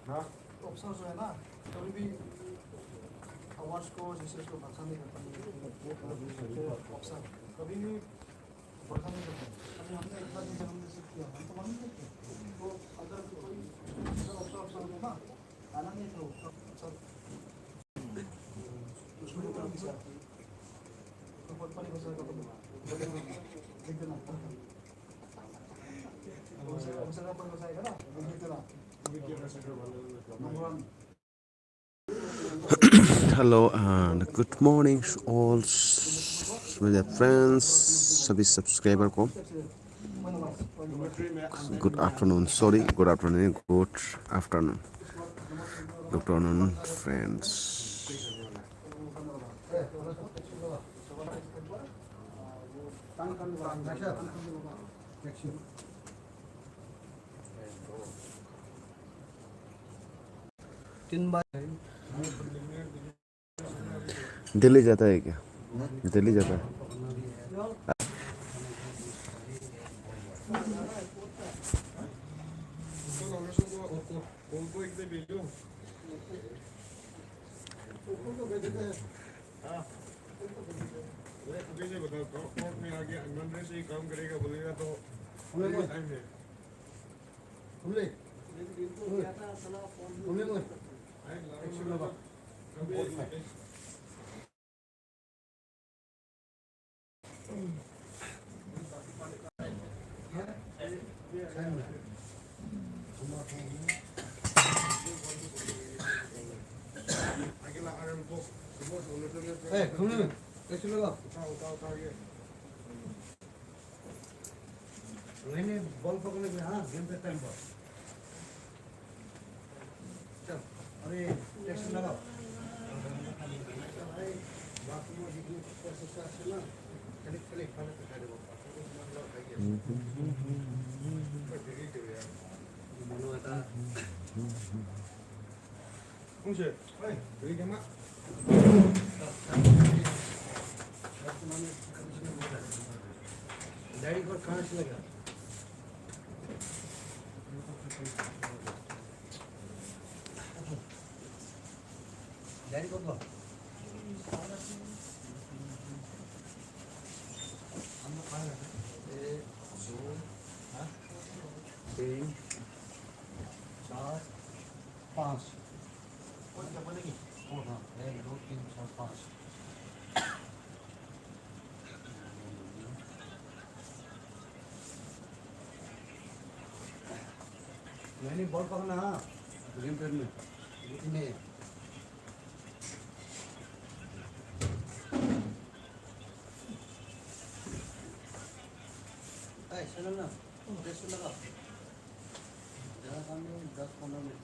Option जो है ना कभी भी अवार्ड्स को जैसे उसको भाषा नहीं करता ऑप्शन कभी भी भाषा नहीं करता अभी हमने एक बार जैसे हमने सिर्फ किया हम तो मान नहीं सकते तो अगर कोई ऑप्शन हो ना आना नहीं था ऑप्शन उसमें तो बहुत बड़ी भाषा का लिख देना उसका पर बसाएगा ना लिख देना number 1 Hello and good morning to all मेरे friends सभी subscriber को good afternoon good afternoon friends Delhi जाता है क्या दिल्ली जाता है में आगे अंदर से ही काम करेगा बोलेगा तो टाइम है बॉल पकड़ने के हाँ गेम पे टाइम पर चल अरे टेक्स्ट लगाओ बाकी में जितने प्रोसेस আছে না খালি খালি খালি খালি দেবো মনে এটা मुझे ठीक है ना डैडी को कहां से लगा डैडी को हम लोग कहां है 1 2 3 4 5 कौन सा बनेगी हां 1 2 3 4 5 नहीं बॉल पकड़ना हाँ गेम पेड़ में नहीं चलो ना टेस्ट लगा ज़्यादा काम नहीं 10-15 मिनट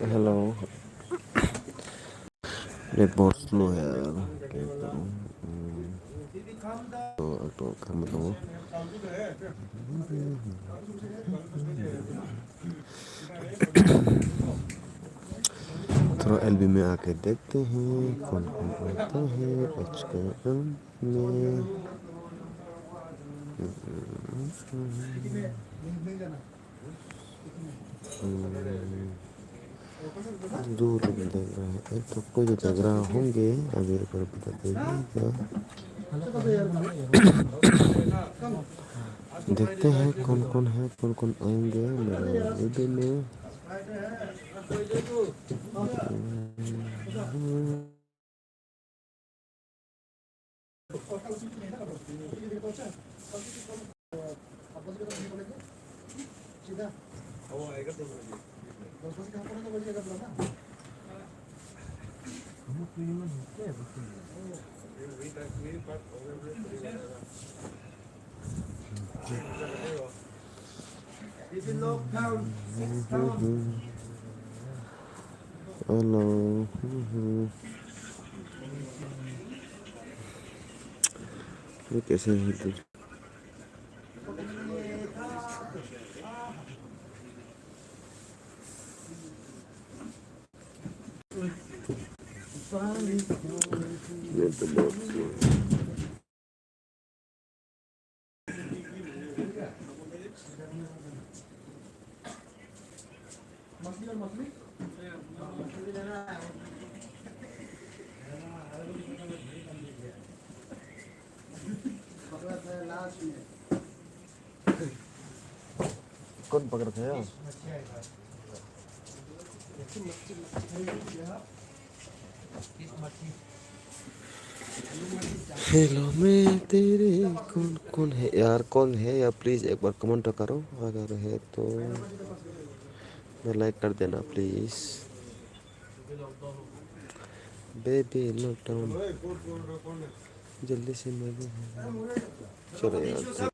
hello नेट बहुत स्लो है यार तो काम बताओ थोड़ा एलबी में आके देखते हैं कौन कौन आता है HKM में दो लोग देख रहे हैं एक तो कोई तो देख रहा होंगे अभी एक बार बता देगा देखते हैं कौन कौन है कौन कौन आएंगे मेरे वीडियो में सीधा वो आएगा तो 10 बजे कहाँ पड़ेगा बड़ी जगह ना we part This is lockdown. Hello. ये कैसे है तो ये तो बहुत मछली और मछली मछली लेना है पकड़ा था लास्ट में कौन पकड़ था यार हेलो मैं तेरे कौन कौन है यार कौन है यार प्लीज़ एक बार कमेंट करो अगर है तो लाइक कर देना प्लीज़ बेबी लॉकडाउन जल्दी से मैं भी चलो यार